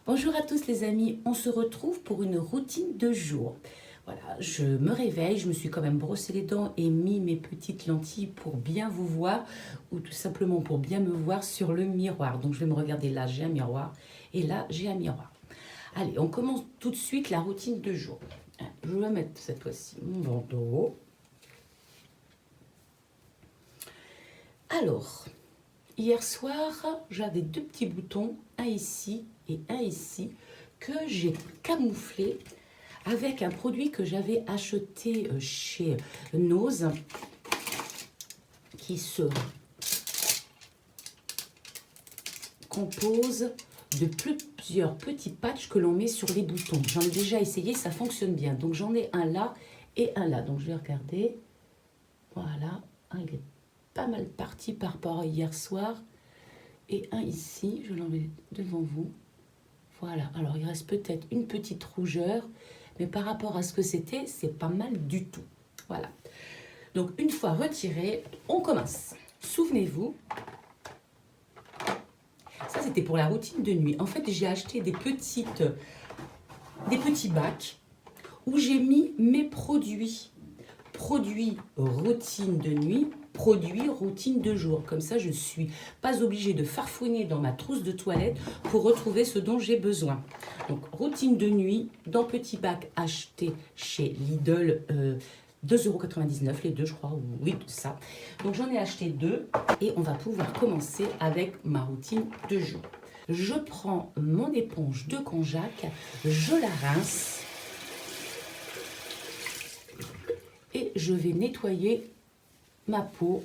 Bonjour à tous les amis, on se retrouve pour une routine de jour. Voilà, je me réveille, je me suis quand même brossé les dents et mis mes petites lentilles pour bien vous voir ou tout simplement pour bien me voir sur le miroir. Donc je vais me regarder là, j'ai un miroir et là j'ai un miroir. Allez, on commence tout de suite la routine de jour. Je vais mettre cette fois-ci mon bandeau. Alors, hier soir, j'avais deux petits boutons, un ici et un ici, que j'ai camouflé avec un produit que j'avais acheté chez Nose, qui se compose de plusieurs petits patchs que l'on met sur les boutons. J'en ai déjà essayé, ça fonctionne bien. Donc j'en ai un là et un là. Donc je vais regarder. Voilà, il est pas mal parti par rapport à hier soir. Et un ici, je l'en mets devant vous. Voilà, alors il reste peut-être une petite rougeur, mais par rapport à ce que c'était, c'est pas mal du tout. Voilà. Donc une fois retiré, on commence. Souvenez-vous, ça c'était pour la routine de nuit. En fait, j'ai acheté des petits bacs où j'ai mis mes produits. Produits routine de nuit, produits routine de jour. Comme ça, je ne suis pas obligée de farfouiller dans ma trousse de toilette pour retrouver ce dont j'ai besoin. Donc, routine de nuit, dans petit bac acheté chez Lidl, 2,99 € les deux, je crois, oui, ça. Donc, j'en ai acheté deux et on va pouvoir commencer avec ma routine de jour. Je prends mon éponge de konjac, je la rince. Et je vais nettoyer ma peau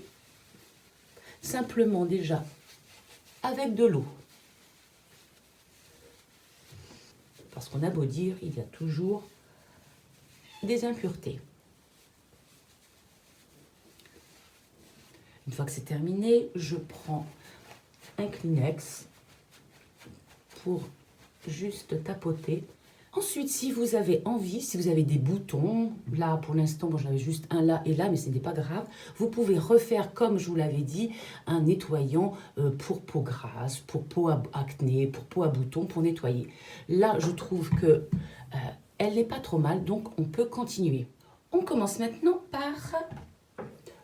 simplement déjà avec de l'eau. Parce qu'on a beau dire, il y a toujours des impuretés. Une fois que c'est terminé, je prends un Kleenex pour juste tapoter. Ensuite, si vous avez envie, si vous avez des boutons, là pour l'instant, bon, j'avais juste un là et là, mais ce n'est pas grave. Vous pouvez refaire, comme je vous l'avais dit, un nettoyant pour peau grasse, pour peau à acné, pour peau à boutons, pour nettoyer. Là, je trouve que elle n'est pas trop mal, donc on peut continuer. On commence maintenant par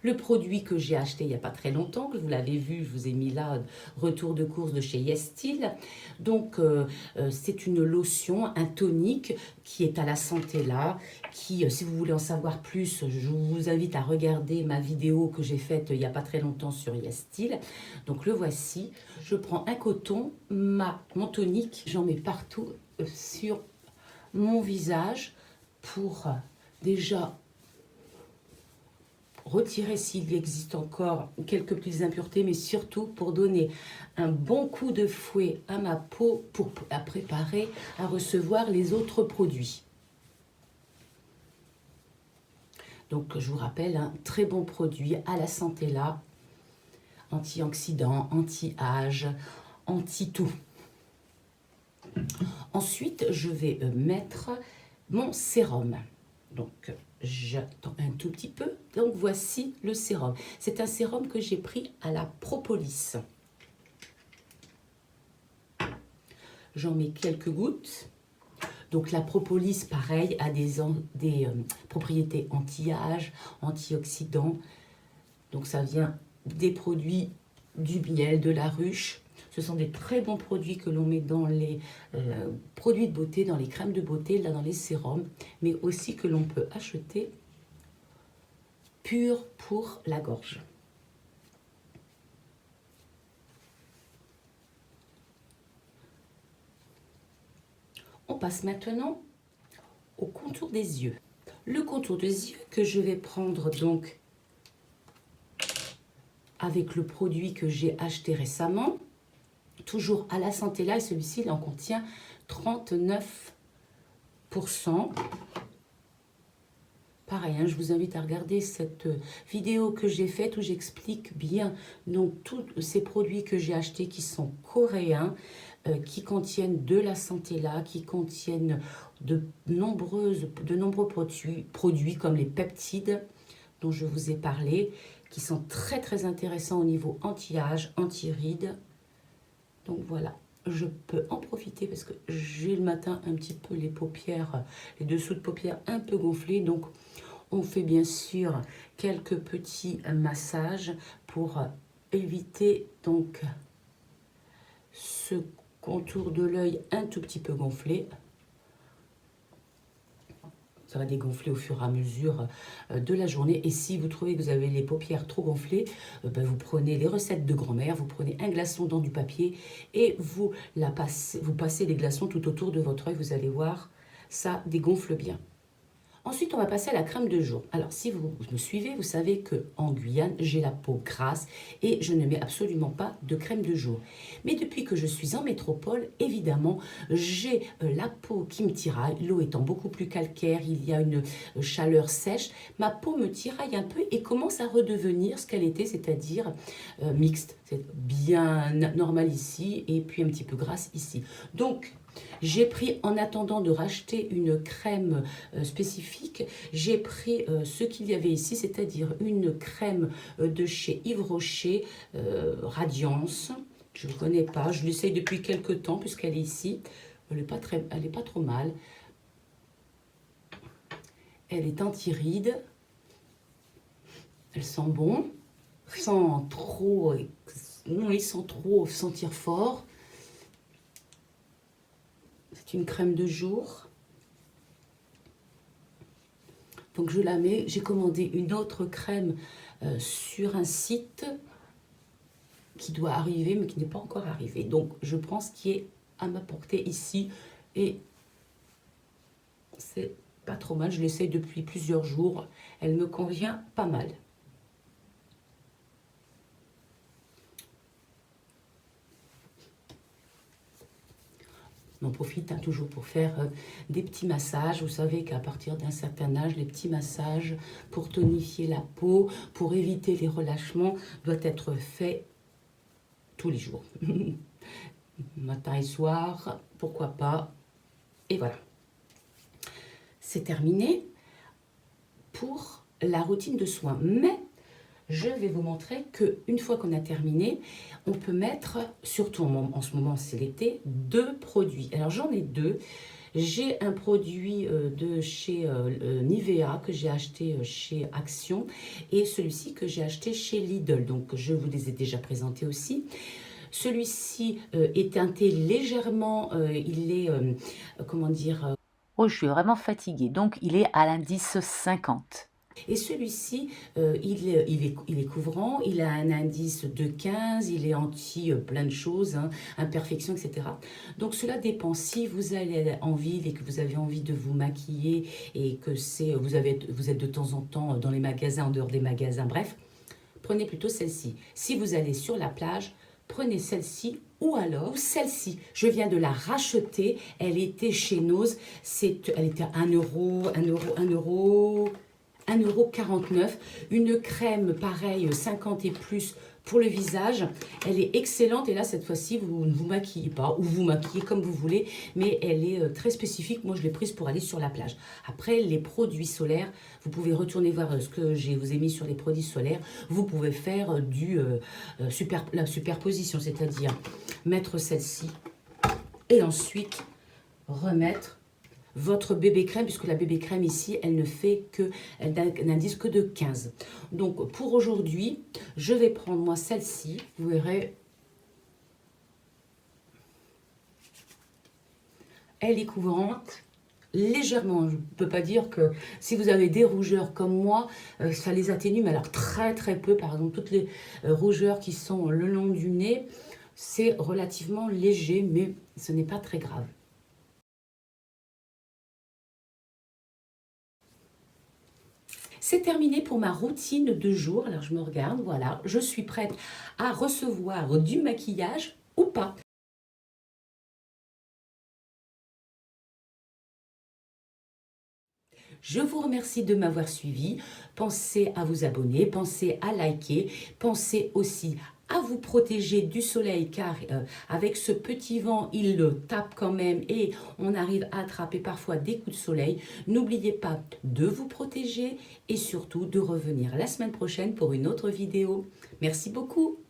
le produit que j'ai acheté il n'y a pas très longtemps, que vous l'avez vu, je vous ai mis là, retour de course de chez YesStyle. Donc, c'est une lotion, un tonique qui est à la santé là, qui, si vous voulez en savoir plus, je vous invite à regarder ma vidéo que j'ai faite il n'y a pas très longtemps sur YesStyle. Donc, le voici. Je prends un coton, mon tonique, j'en mets partout sur mon visage pour déjà retirer s'il existe encore quelques petites impuretés, mais surtout pour donner un bon coup de fouet à ma peau pour la préparer à recevoir les autres produits. Donc je vous rappelle, un très bon produit à la santé là, antioxydant, anti-âge, anti-tout. Ensuite, je vais mettre mon sérum. Donc, j'attends un tout petit peu. Donc, voici le sérum. C'est un sérum que j'ai pris à la propolis. J'en mets quelques gouttes. Donc, la propolis, pareil, a des propriétés anti-âge, antioxydants. Donc, ça vient des produits du miel, de la ruche. Ce sont des très bons produits que l'on met dans les produits de beauté, dans les crèmes de beauté, là dans les sérums, mais aussi que l'on peut acheter pur pour la gorge. On passe maintenant au contour des yeux. Le contour des yeux que je vais prendre donc avec le produit que j'ai acheté récemment, toujours à la santé là, et celui-ci il en contient 39%. Pareil, hein, je vous invite à regarder cette vidéo que j'ai faite où j'explique bien donc tous ces produits que j'ai achetés qui sont coréens, qui contiennent de la santé là, qui contiennent de nombreux produits comme les peptides dont je vous ai parlé, qui sont très très intéressants au niveau anti-âge, anti-rides. Donc voilà, je peux en profiter parce que j'ai le matin un petit peu les paupières, les dessous de paupières un peu gonflés. Donc, on fait bien sûr quelques petits massages pour éviter donc ce contour de l'œil un tout petit peu gonflé. Ça va dégonfler au fur et à mesure de la journée. Et si vous trouvez que vous avez les paupières trop gonflées, ben vous prenez les recettes de grand-mère, vous prenez un glaçon dans du papier et vous passez les glaçons tout autour de votre œil. Vous allez voir, ça dégonfle bien. Ensuite, on va passer à la crème de jour. Alors, si vous me suivez, vous savez qu'en Guyane, j'ai la peau grasse et je ne mets absolument pas de crème de jour. Mais depuis que je suis en métropole, évidemment, j'ai la peau qui me tiraille. L'eau étant beaucoup plus calcaire, il y a une chaleur sèche. Ma peau me tiraille un peu et commence à redevenir ce qu'elle était, c'est-à-dire mixte. C'est bien normal ici et puis un petit peu grasse ici. Donc, j'ai pris, en attendant de racheter une crème spécifique, j'ai pris ce qu'il y avait ici, c'est-à-dire une crème de chez Yves Rocher, Radiance. Je ne connais pas, je l'essaye depuis quelques temps puisqu'elle est ici. Elle n'est pas trop mal. Elle est anti-rides. Elle sent bon, sans trop sentir fort. C'est une crème de jour. Donc je la mets. J'ai commandé une autre crème sur un site qui doit arriver, mais qui n'est pas encore arrivé. Donc je prends ce qui est à ma portée ici. Et c'est pas trop mal. Je l'essaye depuis plusieurs jours. Elle me convient pas mal. On en profite toujours pour faire des petits massages. Vous savez qu'à partir d'un certain âge, les petits massages pour tonifier la peau, pour éviter les relâchements, doivent être faits tous les jours. Matin et soir, pourquoi pas. Et voilà. C'est terminé pour la routine de soins. Mais je vais vous montrer qu'une fois qu'on a terminé, on peut mettre, surtout en ce moment c'est l'été, 2 produits. Alors j'en ai 2. J'ai un produit de chez Nivea que j'ai acheté chez Action et celui-ci que j'ai acheté chez Lidl. Donc je vous les ai déjà présentés aussi. Celui-ci est teinté légèrement, il est, comment dire... Oh, je suis vraiment fatiguée. Donc, il est à l'indice 50. Et celui-ci, il est couvrant, il a un indice de 15, il est anti plein de choses, hein, imperfections, etc. Donc cela dépend. Si vous allez en ville et que vous avez envie de vous maquiller et que vous êtes de temps en temps dans les magasins, en dehors des magasins, bref, prenez plutôt celle-ci. Si vous allez sur la plage, prenez celle-ci ou alors celle-ci. Je viens de la racheter, elle était chez Nose, elle était à 1 euro, 1,49 €, une crème pareille 50 et plus pour le visage. Elle est excellente et là cette fois-ci vous ne vous maquillez pas ou vous maquillez comme vous voulez, mais elle est très spécifique. Moi je l'ai prise pour aller sur la plage. Après les produits solaires, vous pouvez retourner voir ce que je vous ai mis sur les produits solaires. Vous pouvez faire la superposition, c'est-à-dire mettre celle-ci et ensuite remettre votre bébé crème, puisque la bébé crème ici, elle n'indice que de 15. Donc pour aujourd'hui, je vais prendre moi celle-ci, vous verrez, elle est couvrante, légèrement. Je ne peux pas dire que si vous avez des rougeurs comme moi, ça les atténue, mais alors très très peu. Par exemple, toutes les rougeurs qui sont le long du nez, c'est relativement léger, mais ce n'est pas très grave. C'est terminé pour ma routine de jour. Alors je me regarde, voilà, je suis prête à recevoir du maquillage ou pas. Je vous remercie de m'avoir suivi. Pensez à vous abonner, pensez à liker, pensez aussi à vous protéger du soleil car avec ce petit vent, il le tape quand même et on arrive à attraper parfois des coups de soleil. N'oubliez pas de vous protéger et surtout de revenir la semaine prochaine pour une autre vidéo. Merci beaucoup.